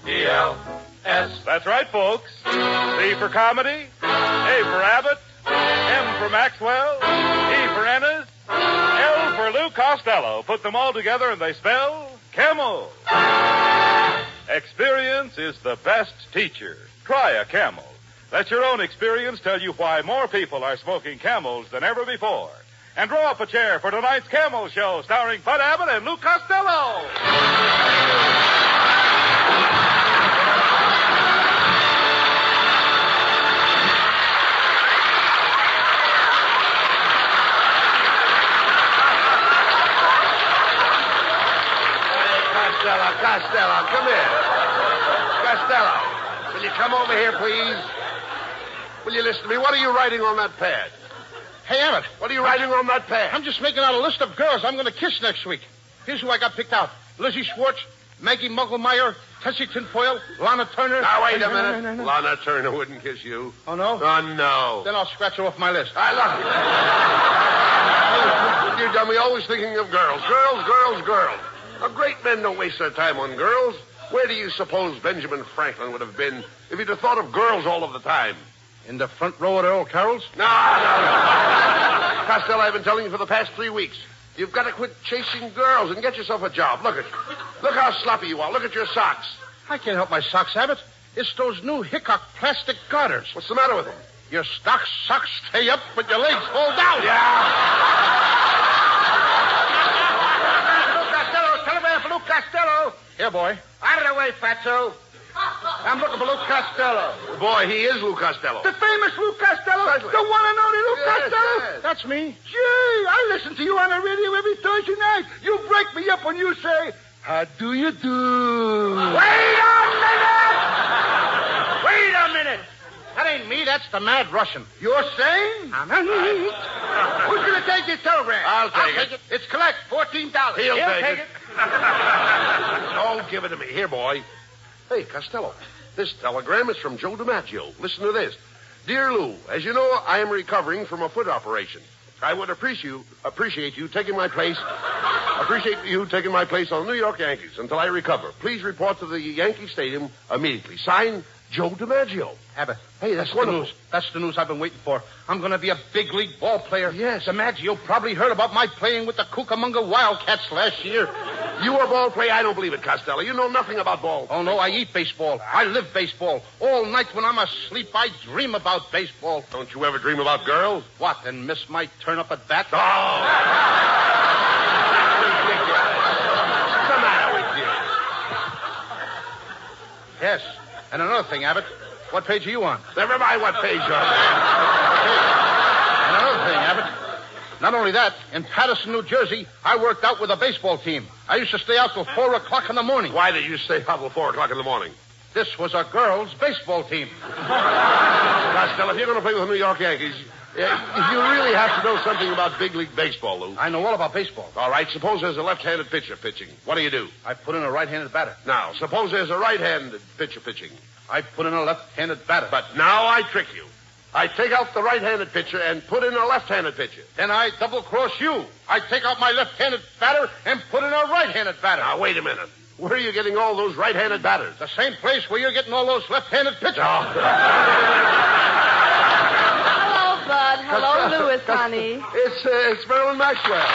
C-A-M-E-L-S. That's right, folks. C for comedy, A for Abbott, M for Maxwell, E for Ennis, L for Lou Costello. Put them all together and they spell Camel. Experience is the best teacher. Try a Camel. Let your own experience tell you why more people are smoking Camels than ever before. And draw up a chair for tonight's Camel Show, starring Bud Abbott and Lou Costello. Costello, come here. Costello, will you come over here, please? Will you listen to me? What are you writing on that pad? Hey, Abbott. What are you writing on that pad? I'm just making out a list of girls I'm going to kiss next week. Here's who I got picked out. Lizzie Schwartz, Maggie Mugglemeyer, Tessie Tinfoil, Lana Turner. Now, wait a minute. No. Lana Turner wouldn't kiss you. Oh, no? Oh, no. Then I'll scratch her off my list. I love you. You dummy, always thinking of girls. Girls. A great men don't waste their time on girls. Where do you suppose Benjamin Franklin would have been if he'd have thought of girls all of the time? In the front row at Earl Carroll's? No. Costello, I've been telling you for the past 3 weeks. You've got to quit chasing girls and get yourself a job. Look how sloppy you are. Look at your socks. I can't help my socks, Abbott. It's those new Hickok plastic garters. What's the matter with them? Your socks stay up, but your legs fall down. Yeah. Telegram for Lou Costello. Here, boy. Out of the way, Fatso. I'm looking for Lou Costello. Boy, he is Lou Costello. The famous Lou Costello. Certainly. The one and only Lou Costello. Yes. That's me. Gee, I listen to you on the radio every Thursday night. You break me up when you say, how do you do? Wait a minute. That ain't me. That's the mad Russian. You're saying? Who's going to take this telegram? I'll take it. It's collect, $14. He'll take it. Don't give it to me. Here, boy. Hey, Costello, this telegram is from Joe DiMaggio. Listen to this. Dear Lou, as you know, I am recovering from a foot operation. I would appreciate you taking my place on the New York Yankees until I recover. Please report to the Yankee Stadium immediately. Signed, Joe DiMaggio. Abbott. Hey, that's wonderful. News. That's the news I've been waiting for. I'm going to be a big league ball player. Yes. DiMaggio probably heard about my playing with the Cucamonga Wildcats last year. You were a ball player? I don't believe it, Costello. You know nothing about ball. Oh, no, I eat baseball. I live baseball. All night when I'm asleep, I dream about baseball. Don't you ever dream about girls? What, and miss my turn up at bat? Oh! What's the matter with you? Yes. And another thing, Abbott. What page are you on? Never mind what page you're on. And another thing, Abbott. Not only that, in Paterson, New Jersey, I worked out with a baseball team. I used to stay out till 4 o'clock in the morning. Why did you stay out till 4 o'clock in the morning? This was a girls' baseball team. Costello, if you're going to play with the New York Yankees, you really have to know something about big league baseball, Lou. I know all about baseball. All right, suppose there's a left-handed pitcher pitching. What do? I put in a right-handed batter. Now, suppose there's a right-handed pitcher pitching. I put in a left-handed batter. But now I trick you. I take out the right-handed pitcher and put in a left-handed pitcher. Then I double-cross you. I take out my left-handed batter and put in a right-handed batter. Now, wait a minute. Where are you getting all those right-handed batters? The same place where you're getting all those left-handed pitchers. Oh. Hello, Bud. Hello, Louis, honey. It's Marilyn Maxwell.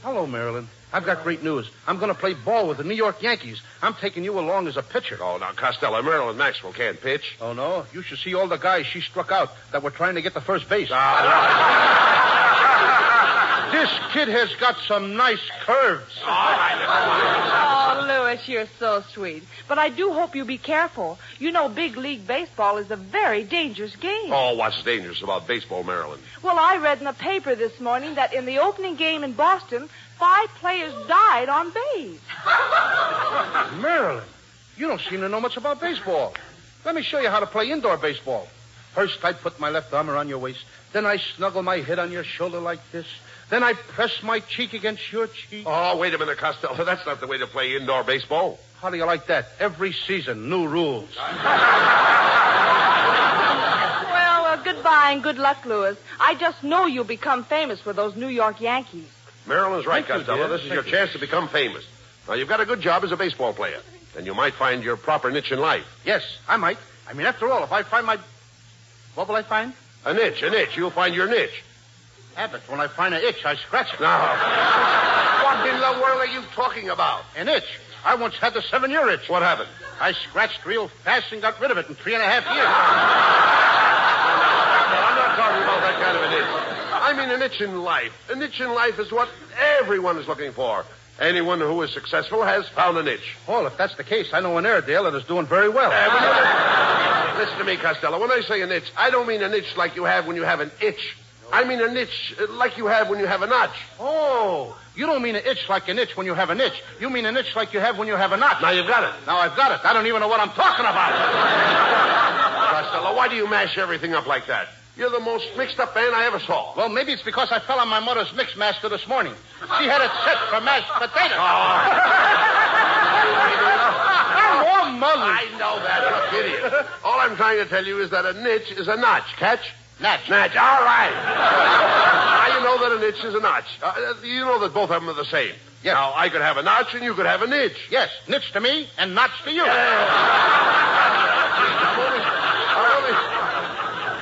Hello, Marilyn. I've got great news. I'm going to play ball with the New York Yankees. I'm taking you along as a pitcher. Oh, now, Costello, Marilyn Maxwell can't pitch. Oh, no? You should see all the guys she struck out that were trying to get to first base. This kid has got some nice curves. Oh, Louis, you're so sweet. But I do hope you be careful. You know big league baseball is a very dangerous game. Oh, what's dangerous about baseball, Marilyn? Well, I read in the paper this morning that in the opening game in Boston, 5 players died on base. Marilyn, you don't seem to know much about baseball. Let me show you how to play indoor baseball. First, I put my left arm around your waist. Then I snuggle my head on your shoulder like this. Then I press my cheek against your cheek. Oh, wait a minute, Costello. That's not the way to play indoor baseball. How do you like that? Every season, new rules. Well, goodbye. fine. Good luck, Louis. I just know you'll become famous with those New York Yankees. Marilyn's right, Thank you, Costello. dear. This is your chance to become famous. Now, you've got a good job as a baseball player, and you might find your proper niche in life. Yes, I might. I mean, after all, if I find my... What will I find? A niche. You'll find your niche. Abbott, when I find an itch, I scratch it. Now, what in the world are you talking about? An itch? I once had the 7-year itch. What happened? I scratched real fast and got rid of it in 3.5 years. I'm not talking about that kind of an itch. I mean an itch in life. An itch in life is what everyone is looking for. Anyone who is successful has found a niche. Well, if that's the case, I know an Airedale that is doing very well. Listen to me, Costello. When I say a niche, I don't mean a niche like you have when you have an itch. I mean a niche like you have when you have a notch. Oh, you don't mean an itch like an itch when you have an itch. You mean an itch like you have when you have a notch. Now you've got it. Now I've got it. I don't even know what I'm talking about. Costello, why do you mash everything up like that? You're the most mixed-up man I ever saw. Well, maybe it's because I fell on my mother's mix master this morning. She had it set for mashed potatoes. Oh, mother. I know that, you idiot. All I'm trying to tell you is that a niche is a notch. Catch? Natch. Natch. All right. Now you know that a niche is a notch. You know that both of them are the same. Yes. Now, I could have a notch and you could have a niche. Yes, niche to me and notch to you.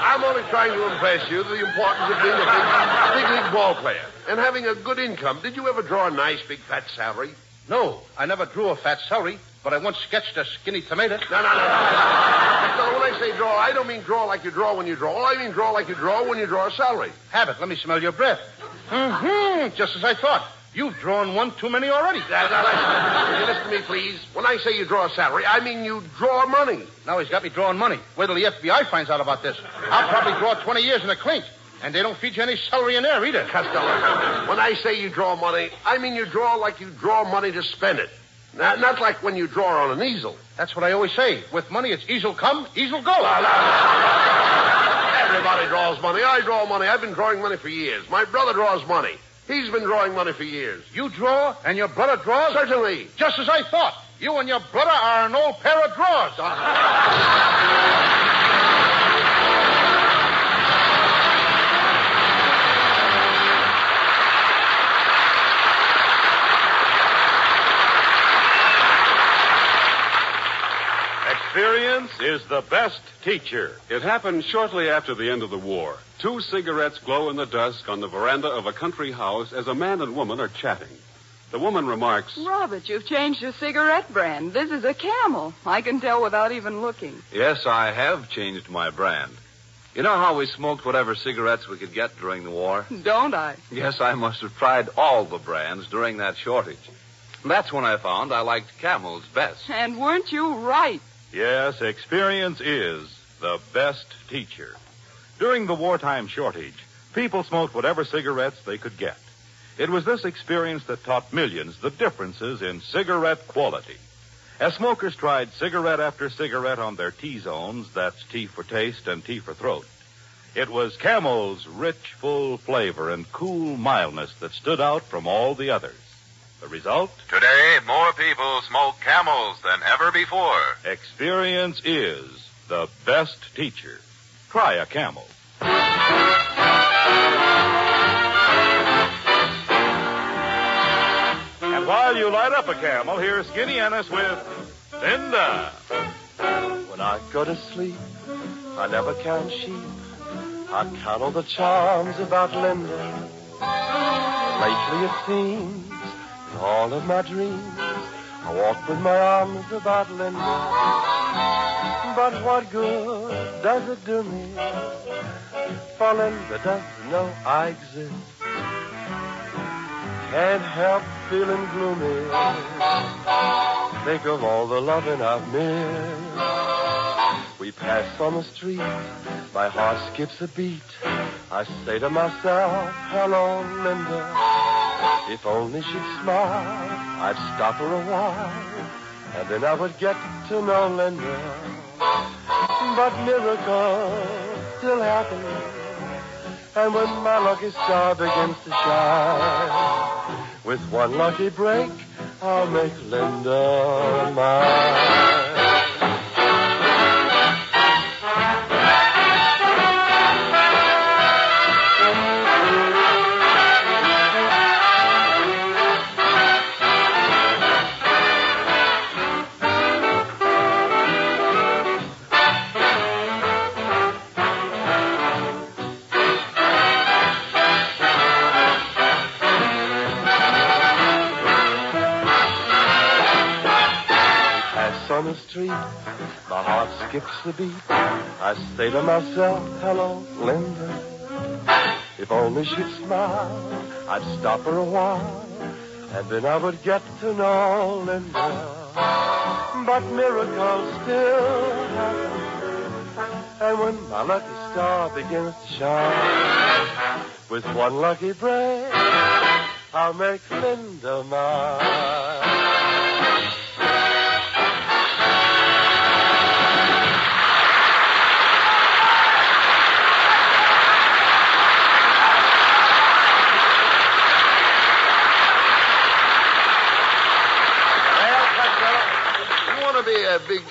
I'm only trying to impress you the importance of being a big league ball player and having a good income. Did you ever draw a nice, big, fat salary? No, I never drew a fat celery, but I once sketched a skinny tomato. No. So when I say draw, I don't mean draw like you draw when you draw. I mean draw like you draw when you draw a salary. Abbott, let me smell your breath. Just as I thought. You've drawn one too many already. Listen to me, please. When I say you draw a salary, I mean you draw money. Now he's got me drawing money. Wait till the FBI finds out about this. I'll probably draw 20 years in a clink. And they don't feed you any celery in there either. Costello, when I say you draw money, I mean you draw like you draw money to spend it. Not like when you draw on an easel. That's what I always say. With money, it's easel come, easel go. Everybody draws money. I draw money. I've been drawing money for years. My brother draws money. He's been drawing money for years. You draw, and your brother draws? Certainly. Just as I thought. You and your brother are an old pair of drawers. Experience is the best teacher. It happened shortly after the end of the war. 2 cigarettes glow in the dusk on the veranda of a country house as a man and woman are chatting. The woman remarks, Robert, you've changed your cigarette brand. This is a Camel. I can tell without even looking. Yes, I have changed my brand. You know how we smoked whatever cigarettes we could get during the war? Don't I? Yes, I must have tried all the brands during that shortage. That's when I found I liked Camel's best. And weren't you right? Yes, experience is the best teacher. During the wartime shortage, people smoked whatever cigarettes they could get. It was this experience that taught millions the differences in cigarette quality. As smokers tried cigarette after cigarette on their T-zones, that's T for taste and T for throat, it was Camel's rich, full flavor and cool mildness that stood out from all the others. The result? Today, more people smoke Camels than ever before. Experience is the best teacher. Try a Camel. And while you light up a Camel, here's Skinny Ennis with Linda. When I go to sleep, I never count sheep. I count all the charms about Linda. Lately it seems, in all of my dreams, I walk with my arms about Linda. But what good does it do me? For Linda doesn't know I exist. Can't help feeling gloomy. Think of all the loving I've missed. We pass on the street, my heart skips a beat. I say to myself, hello, Linda. If only she'd smile, I'd stop her a while, and then I would get to know Linda. But miracles still happen, and when my lucky star begins to shine, with one lucky break, I'll make Linda mine. on the street, my heart skips a beat. I say to myself, hello, Linda. If only she'd smile, I'd stop her a while, and then I would get to know Linda. But miracles still happen, and when my lucky star begins to shine, with one lucky break, I'll make Linda mine. Be a big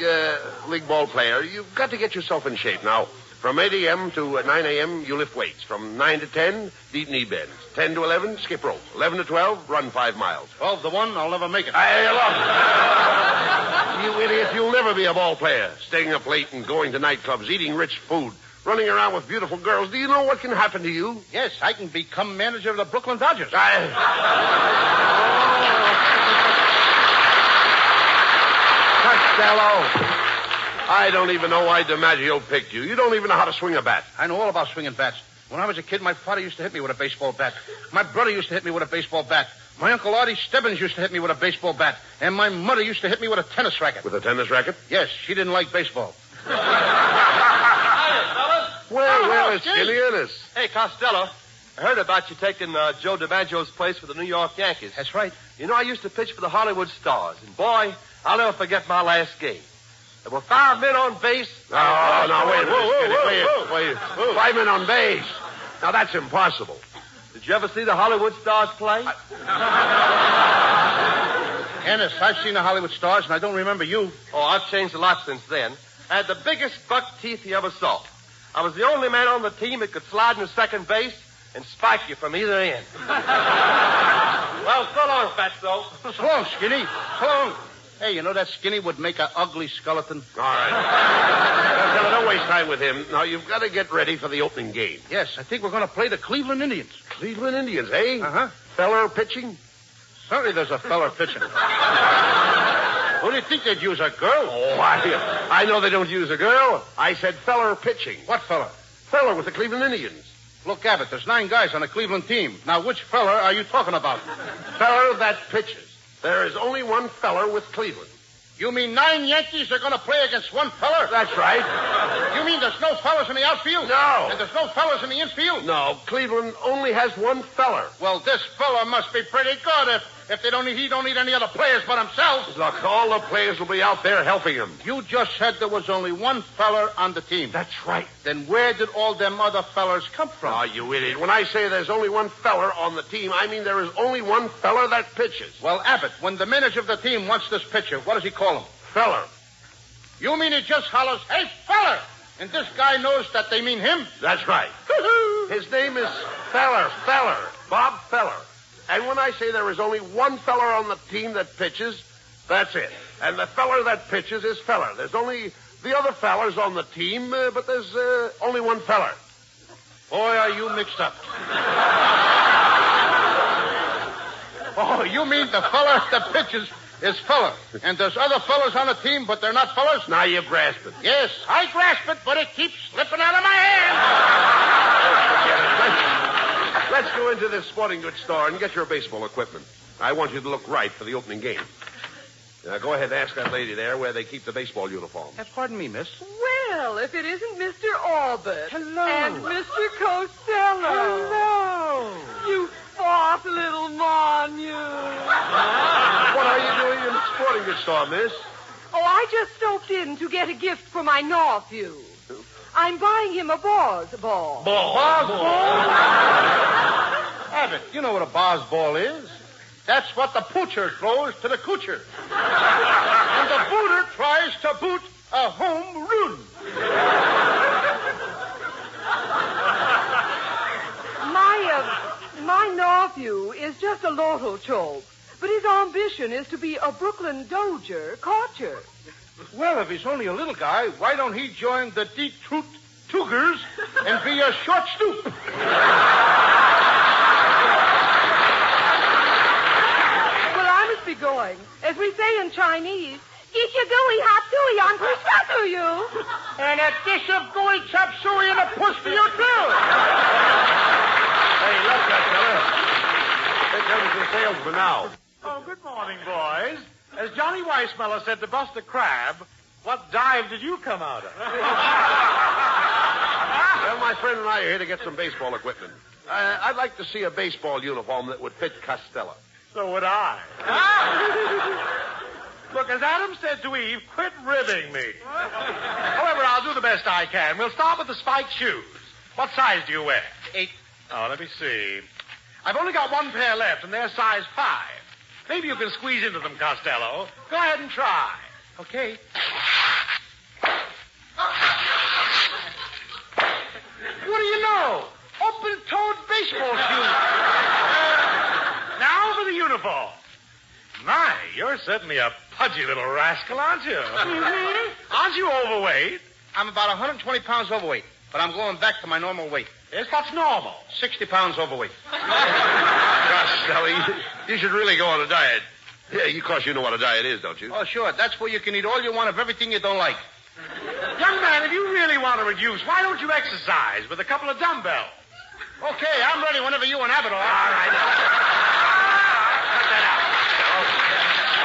league ball player, you've got to get yourself in shape. Now, from 8 a.m. to 9 a.m., you lift weights. From 9 to 10, deep knee bends. 10 to 11, skip rope. 11 to 12, run 5 miles. 12 to 1, I'll never make it. You idiot, you'll never be a ball player. Staying up late and going to nightclubs, eating rich food, running around with beautiful girls. Do you know what can happen to you? Yes, I can become manager of the Brooklyn Dodgers. Costello, I don't even know why DiMaggio picked you. You don't even know how to swing a bat. I know all about swinging bats. When I was a kid, my father used to hit me with a baseball bat. My brother used to hit me with a baseball bat. My Uncle Artie Stebbins used to hit me with a baseball bat. And my mother used to hit me with a tennis racket. With a tennis racket? Yes, she didn't like baseball. Hiya, fellas. Well, Skinny Ennis. Hey, Costello, I heard about you taking Joe DiMaggio's place for the New York Yankees. That's right. You know, I used to pitch for the Hollywood Stars, and boy, I'll never forget my last game. There were 5 men on base. No, wait a minute, Wait. 5 men on base. Now, that's impossible. Did you ever see the Hollywood Stars play? Ennis, I've seen the Hollywood Stars, and I don't remember you. Oh, I've changed a lot since then. I had the biggest buck teeth you ever saw. I was the only man on the team that could slide into second base and spike you from either end. Well, so long, Fatso. So long, Skinny. So long. Hey, you know that Skinny would make an ugly skeleton? All right. Now, don't waste time with him. Now, you've got to get ready for the opening game. Yes, I think we're going to play the Cleveland Indians. Cleveland Indians, eh? Uh-huh. Feller pitching? Certainly there's a feller pitching. Who do you think they'd use, a girl? Oh, I know they don't use a girl. I said feller pitching. What feller? Feller with the Cleveland Indians. Look, Abbott, there's 9 guys on the Cleveland team. Now, which feller are you talking about? Feller that pitches. There is only one feller with Cleveland. You mean 9 Yankees are going to play against one feller? That's right. You mean there's no fellas in the outfield? No. And there's no fellas in the infield? No, Cleveland only has one feller. Well, this fella must be pretty good if he don't need any other players but himself. Look, all the players will be out there helping him. You just said there was only one feller on the team. That's right. Then where did all them other fellers come from? Oh, you idiot. When I say there's only one feller on the team, I mean there is only one feller that pitches. Well, Abbott, when the manager of the team wants this pitcher, what does he call him? Feller. You mean he just hollers, hey, feller! And this guy knows that they mean him? That's right. His name is Feller, Bob Feller. And when I say there is only one feller on the team that pitches, that's it. And the feller that pitches is Feller. There's only the other fellers on the team, but there's only one feller. Boy, are you mixed up. Oh, you mean the feller that pitches is Feller. And there's other fellas on the team, but they're not fellers? Now you grasp it. Yes, I grasp it, but it keeps slipping out of my hand. Let's go into this sporting goods store and get your baseball equipment. I want you to look right for the opening game. Now, go ahead and ask that lady there where they keep the baseball uniform. Pardon me, miss. Well, if it isn't Mr. Abbott. Hello. And Mr. Costello. Hello. You fourth little mon, you. What are you doing in the sporting goods store, miss? Oh, I just stopped in to get a gift for my nephew. I'm buying him a Bars ball. Bars ball? Abbott, you know what a Bars ball is. That's what the poocher throws to the coocher. And the booter tries to boot a home run. My nephew is just a lotto chope, but his ambition is to be a Brooklyn Dodger catcher. Well, if he's only a little guy, why don't he join the Detroit Tougers and be a short stoop? Well, I must be going. As we say in Chinese, 一 your gooey hot suey on Christmas to you. And a dish of gooey chop suey and a puss for you, too. Hey, look, Costello. Here comes the salesman now. Oh, good morning, boys. As Johnny Weissmuller said to Buster Crab, what dive did you come out of? Well, my friend and I are here to get some baseball equipment. I'd like to see a baseball uniform that would fit Costello. So would I. Look, as Adam said to Eve, quit ribbing me. However, I'll do the best I can. We'll start with the spiked shoes. What size do you wear? 8. Oh, let me see. I've only got one pair left, and they're size 5. Maybe you can squeeze into them, Costello. Go ahead and try. Okay. What do you know? Open-toed baseball shoes. Now for the uniform. My, you're certainly a pudgy little rascal, aren't you? Mm-hmm. Aren't you overweight? I'm about 120 pounds overweight, but I'm going back to my normal weight. Yes, what's normal? 60 pounds overweight. Costello, you should really go on a diet. Yeah, of course you know what a diet is, don't you? Oh, sure. That's where you can eat all you want of everything you don't like. Young man, if you really want to reduce, why don't you exercise with a couple of dumbbells? Okay, I'm ready whenever you and Abbott are. All right. Cut that out.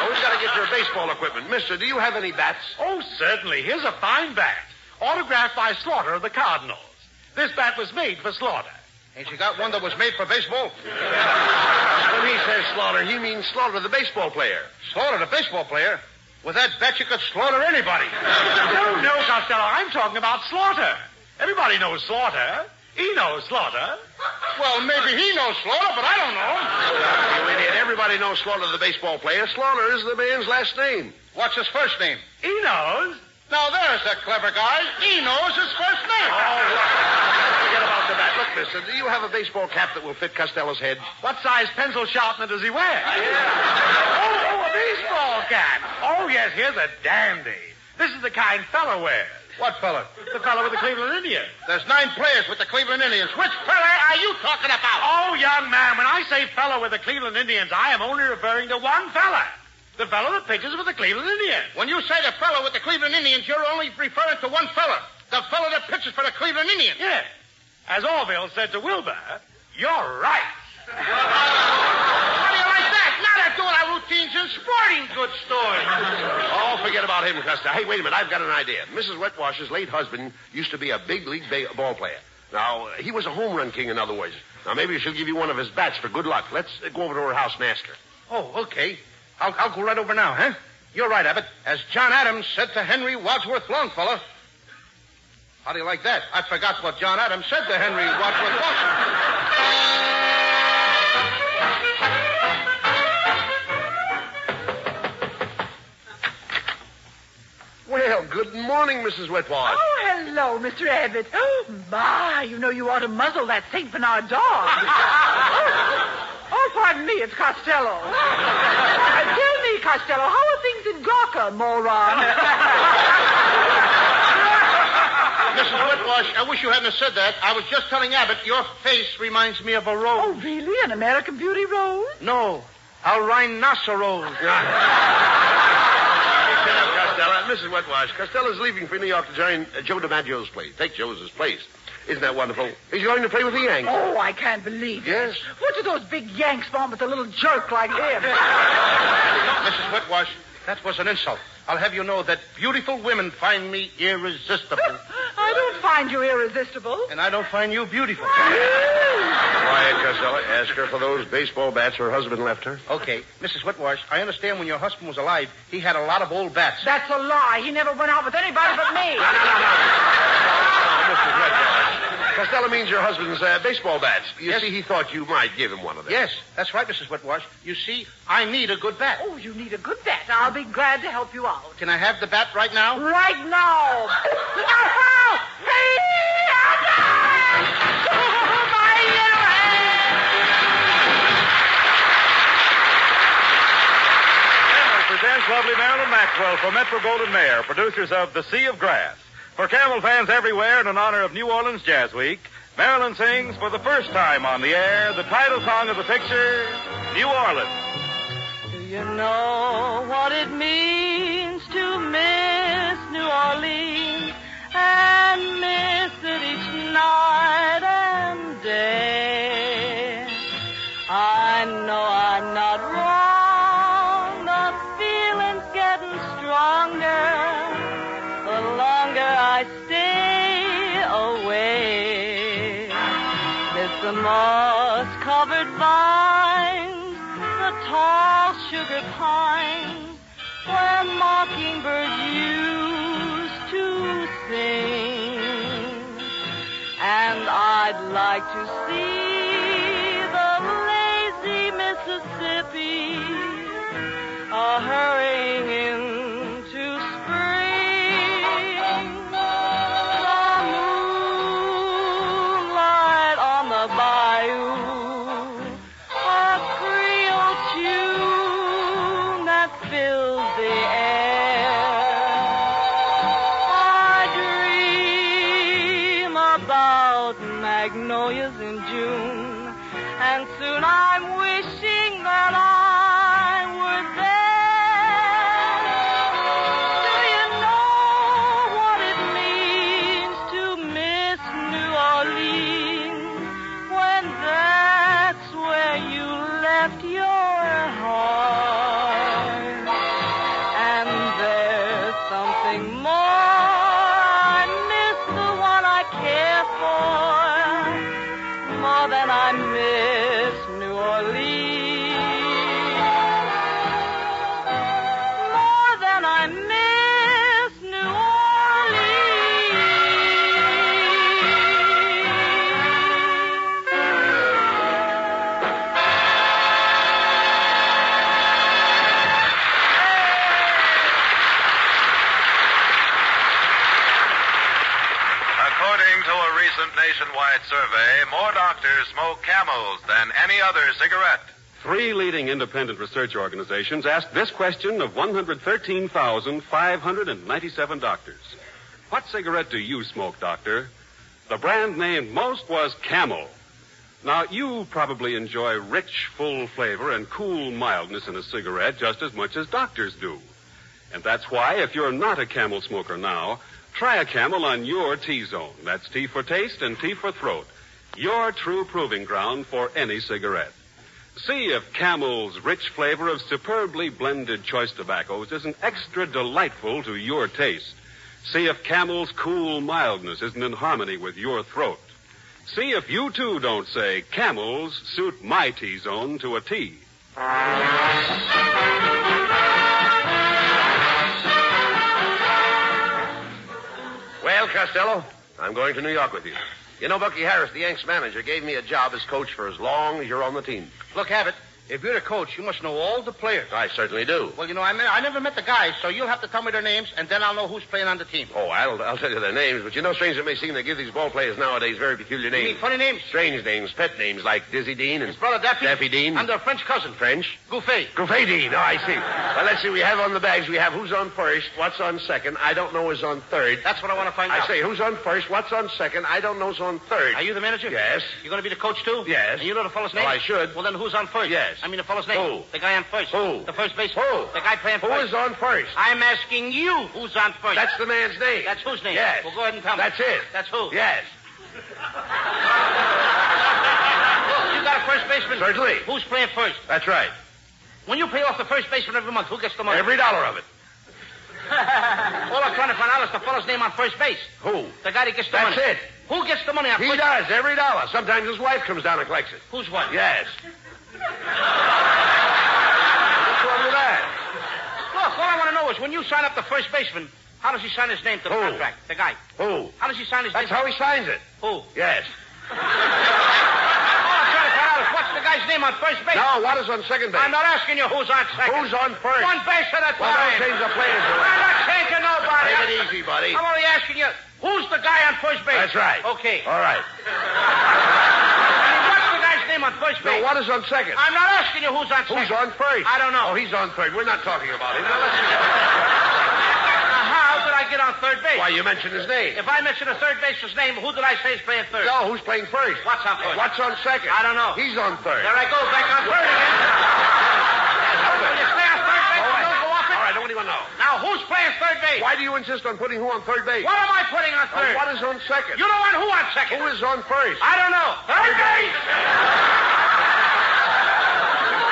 Oh, we've got to get your baseball equipment. Mister, do you have any bats? Oh, certainly. Here's a fine bat. Autographed by Slaughter of the Cardinals. This bat was made for Slaughter. Ain't you got one that was made for baseball? When he says Slaughter, he means Slaughter, the baseball player. Slaughter, the baseball player? With that bat, you could slaughter anybody. No, Costello. I'm talking about Slaughter. Everybody knows Slaughter. He knows Slaughter. Well, maybe he knows Slaughter, but I don't know him. You idiot. Everybody knows Slaughter, the baseball player. Slaughter is the man's last name. What's his first name? He knows. Now, there's a clever guy. He knows his first name. Oh, look. Forget about the bat. Look, mister, do you have a baseball cap that will fit Costello's head? What size pencil sharpener does he wear? Oh, a baseball cap. Oh, yes, here's a dandy. This is the kind fella wears. What fella? The fella with the Cleveland Indians. There's 9 players with the Cleveland Indians. Which fella are you talking about? Oh, young man, when I say fella with the Cleveland Indians, I am only referring to one fella. The fellow that pitches for the Cleveland Indians. When you say the fellow with the Cleveland Indians, you're only referring to one fella. The fellow that pitches for the Cleveland Indians. Yes. As Orville said to Wilbur, you're right. How do you like that? Now they're doing our routines in sporting goods stores. Oh, forget about him, Costello. Hey, wait a minute. I've got an idea. Mrs. Wetwash's late husband used to be a big league ball player. Now, he was a home run king, in other words. Now, maybe she'll give you one of his bats for good luck. Let's go over to her house and ask her. Oh, okay. I'll go right over now, huh? You're right, Abbott. As John Adams said to Henry Wadsworth Longfellow. How do you like that? I forgot what John Adams said to Henry Wadsworth Longfellow. Well, good morning, Mrs. Wetwash. Oh, hello, Mr. Abbott. Oh, my, you know you ought to muzzle that St. Bernard dog. Oh, pardon me, it's Costello. Tell me, Costello, how are things in Gawker, moron? Mrs. Whitwash, I wish you hadn't said that. I was just telling Abbott your face reminds me of a rose. Oh, really? An American Beauty rose? No, a rhinoceros. Costello. Mrs. Wetwash, Costello's leaving for New York to join Joe DiMaggio's place. Take Joe's place. Isn't that wonderful? He's going to play with the Yankees. Oh, I can't believe it. Yes? What do those big Yanks want with a little jerk like him? Mrs. Whitwash, that was an insult. I'll have you know that beautiful women find me irresistible. I don't find you irresistible. And I don't find you beautiful. Quiet, Costello. Ask her for those baseball bats her husband left her. Okay. Mrs. Whitwash, I understand when your husband was alive, he had a lot of old bats. That's a lie. He never went out with anybody but me. No, Mrs. Wetwash. Costello means your husband's baseball bats. You see, he thought you might give him one of them. Yes, that's right, Mrs. Whitwash. You see, I need a good bat. Oh, you need a good bat. I'll be glad to help you out. Can I have the bat right now? Right now. Presents lovely Marilyn Maxwell for Metro-Goldwyn-Mayer, producers of The Sea of Grass. For Camel fans everywhere and in honor of New Orleans Jazz Week, Marilyn sings for the first time on the air the title song of the picture, New Orleans. Do you know what it means to me? night and day. I know I'm not wrong. The feeling's getting stronger the longer I stay away. There's the moss-covered vines, the tall sugar pines, where mockingbirds used to sing. And I'd like to see the lazy Mississippi hurrying into spring. The moonlight on the bayou, a Creole tune that fills the air. I dream about magnolias in June, and soon I'm wishing that I were there. Do you know what it means to miss New Orleans when that's where you left your heart? And there's something more. I miss the one I care for more than I miss New Orleans. More than I miss New According to a recent nationwide survey, more doctors smoke Camels than any other cigarette. 3 leading independent research organizations asked this question of 113,597 doctors. What cigarette do you smoke, doctor? The brand named most was Camel. Now, you probably enjoy rich, full flavor and cool mildness in a cigarette just as much as doctors do. And that's why, if you're not a Camel smoker now, try a Camel on your T-zone. That's T for taste and T for throat. Your true proving ground for any cigarette. See if Camel's rich flavor of superbly blended choice tobaccos isn't extra delightful to your taste. See if Camel's cool mildness isn't in harmony with your throat. See if you, too, don't say, Camels suit my T-zone to a T. Well, Costello, I'm going to New York with you. You know, Bucky Harris, the Yanks manager, gave me a job as coach for as long as you're on the team. Look, Abbott, if you're the coach, you must know all the players. I certainly do. Well, you know, I never met the guys, so you'll have to tell me their names, and then I'll know who's playing on the team. Oh, I'll tell you their names, but you know, strange it may seem, they give these ball players nowadays very peculiar names. You mean funny names? Strange names, pet names, like Dizzy Dean and... His brother Daffy? Daffy Dean. And their French cousin. French? Gouffet. Gouffet Dean, oh, I see. Well, let's see, we have on the bags, we have who's on first, what's on second, I don't know who's on third. That's what I want to find out. I say, who's on first, what's on second, I don't know who's on third. Are you the manager? Yes. You're going to be the coach, too? Yes. And you know the fellow's name? Well, I should. Well, then who's on first? Yes. I mean the fellow's name. Who? The guy on first. Who? The first baseman. Who? The guy playing first. Who is on first? I'm asking you who's on first. That's the man's name. That's whose name? Yes. Well, go ahead and tell me. That's it. That's who? Yes. You got a first baseman? Certainly. Who's playing first? That's right. When you pay off the first baseman every month, who gets the money? Every dollar of it. All I'm trying to find out is the fellow's name on first base. Who? The guy that gets the money. That's it. Who gets the money on He first does, every dollar. Sometimes his wife comes down and collects it. Whose wife? Yes. What's wrong with that? Look, all I want to know is when you sign up the first baseman, how does he sign his name to the Who? contract? The guy. Who? How does he sign his That's name? how he signs it. Who? Yes. All I'm trying to find out is what's the guy's name on first base? Now, what is on second base? I'm not asking you who's on second. Who's on first? One base at a time. Well, don't change the players. I'm not changing nobody. Take it easy, buddy. I'm only asking you, who's the guy on first base? That's right. Okay. All right. What's the guy's name on first base? Now, what is on second? I'm not asking you who's on second. Who's on first? I don't know. Oh, he's on third. We're not talking about him. Now, listen. How did I get on third base? Why, you mentioned his name. If I mention a third baseman's name, who did I say is playing third? No, who's playing first? What's on first? What's on second? I don't know. He's on third. There I go, back on third again. Will you stay on third base and don't go off it? All right, don't anyone know. Now, who's playing third base base. Why do you insist on putting who on third base? What am I putting on third? What is on second? You know who on second? Who is on first? I don't know. Third base!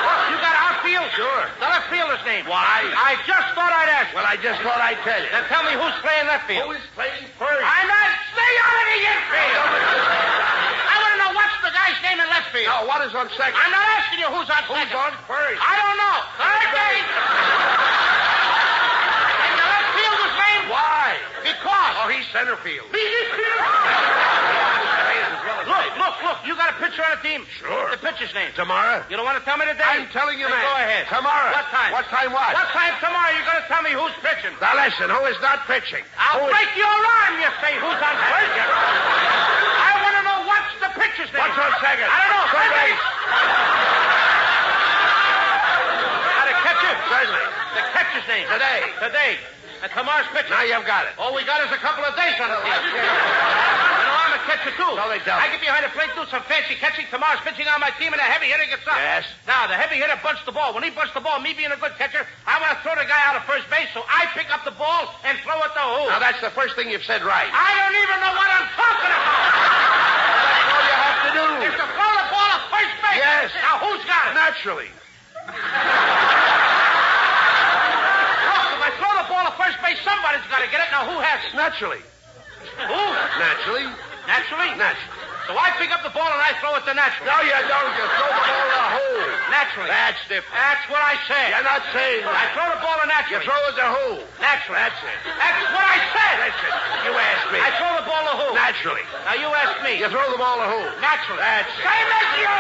Look, you got outfield? Sure. The left fielder's name. Why? I just thought I'd ask. Well, I just thought I'd tell you. Then tell me who's playing left field. Who is playing first? I'm not. Stay out of the infield. I want to know what's the guy's name in left field. Now, what is on second? I'm not asking you who's on second. Who's on first? I don't know. Third base. And the left fielder's name? Why? Because. Oh, he's center field. Look. You got a pitcher on the team? Sure. The pitcher's name? Tomorrow? You don't want to tell me today? I'm telling you, Then man. Go ahead. Tomorrow. What time? What time what? What time tomorrow you're going to tell me who's pitching? Now, listen, who is not pitching? I'll break your arm, you say, who's on first. I want to know what's the pitcher's name. What's on second? I don't know. Third base. Now, the catcher? Certainly. The catcher's name. Today. And tomorrow's pitcher. Now you've got it. All we got is a couple of days on the field. You know, I'm a catcher, too. So they tell me. I get behind the plate, do some fancy catching. Tomorrow's pitching on my team, and a heavy hitter gets up. Yes. Now, the heavy hitter bunts the ball. When he bunts the ball, me being a good catcher, I want to throw the guy out of first base, so I pick up the ball and throw it to who? Now, that's the first thing you've said right. I don't even know what I'm talking about. That's all you have to do. Is to throw the ball at first base. Yes. Now, who's got it? Naturally. First base, somebody's got to get it. Now, who has it? Naturally. Who? Naturally. Naturally? Naturally. So I pick up the ball and I throw it to Naturally. No, you don't. You throw the ball in the hole. Naturally. That's different. That's what I said. You're not saying that. I throw the ball to Naturally. You throw it to who? Naturally. That's it. That's what I said. Listen, you asked me. I throw the ball to who? Naturally. Now, you ask me. You throw the ball to who? Naturally. That's it. Same as you.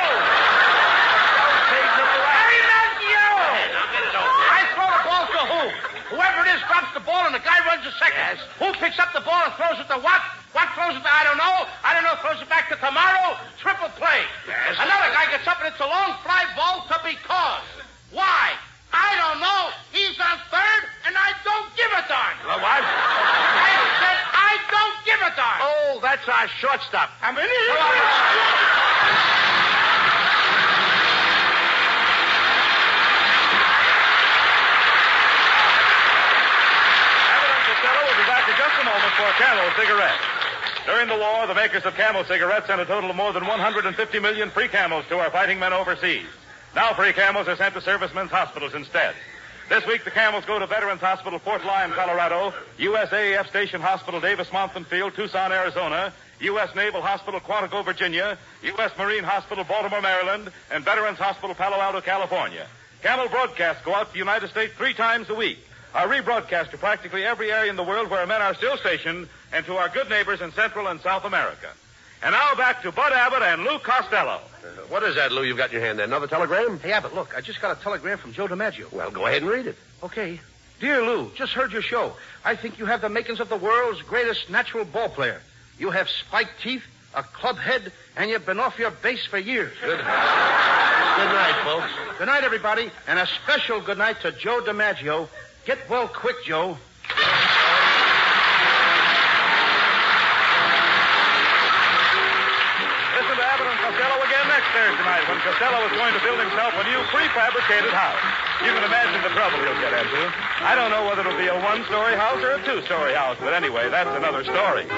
Don't take them away. Same as you. Now get it over. I throw the ball to who? Whoever it is drops the ball and the guy runs a second. Yes. Who picks up the ball and throws it to what? What throws it to? I don't know. Throws it back to tomorrow. Triple play. Yes. Another guy gets up and it's a long fly ball to because. Why? I don't know. He's on third and I don't give a darn. Well, what? I said I don't give a darn. Oh, that's our shortstop. I'm in Just a moment for Camel cigarettes. During the war, the makers of Camel cigarettes sent a total of more than 150 million free Camels to our fighting men overseas. Now free Camels are sent to servicemen's hospitals instead. This week, the Camels go to Veterans Hospital, Fort Lyon, Colorado, USAF Station Hospital, Davis-Monthan Field, Tucson, Arizona, U.S. Naval Hospital, Quantico, Virginia, U.S. Marine Hospital, Baltimore, Maryland, and Veterans Hospital, Palo Alto, California. Camel broadcasts go out to the United States 3 times a week. Are rebroadcast to practically every area in the world where men are still stationed and to our good neighbors in Central and South America. And now back to Bud Abbott and Lou Costello. What is that, Lou, you've got in your hand there? Another telegram? Hey, Abbott, look, I just got a telegram from Joe DiMaggio. Well, go ahead and read it. Okay. Dear Lou, just heard your show. I think you have the makings of the world's greatest natural ball player. You have spiked teeth, a club head, and you've been off your base for years. Good night, folks. Good night, everybody, and a special good night to Joe DiMaggio. Get well quick, Joe. Listen to Abbott and Costello again next Thursday night when Costello is going to build himself a new prefabricated house. You can imagine the trouble he'll get into. I don't know whether it'll be a 1-story house or a 2-story house, but anyway, that's another story.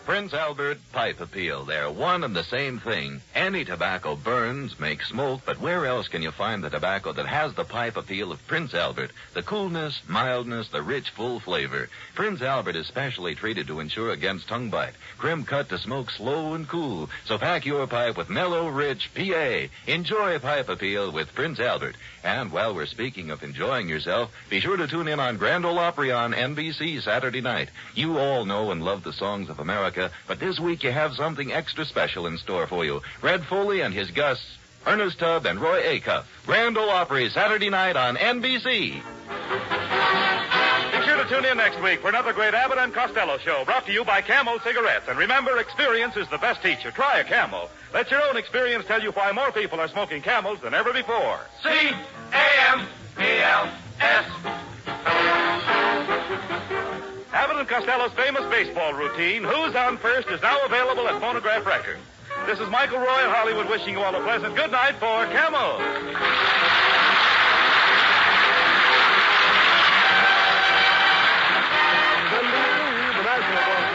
Prince Albert Pipe Appeal. They're one and the same thing. Any tobacco burns, makes smoke, but where else can you find the tobacco that has the pipe appeal of Prince Albert? The coolness, mildness, the rich, full flavor. Prince Albert is specially treated to ensure against tongue bite. Crim cut to smoke slow and cool. So pack your pipe with mellow, rich PA. Enjoy Pipe Appeal with Prince Albert. And while we're speaking of enjoying yourself, be sure to tune in on Grand Ole Opry on NBC Saturday night. You all know and love the songs of America, but this week you have something extra special in store for you. Red Foley and his guests, Ernest Tubb and Roy Acuff. Grand Ole Opry Saturday night on NBC. Be sure to tune in next week for another great Abbott and Costello show brought to you by Camel Cigarettes. And remember, experience is the best teacher. Try a Camel. Let your own experience tell you why more people are smoking Camels than ever before. C-A-M-E-L-S. Abbott and Costello's famous baseball routine, Who's on First, is now available at Phonograph Records. This is Michael Roy in Hollywood wishing you all a pleasant good night for Camel. Come on,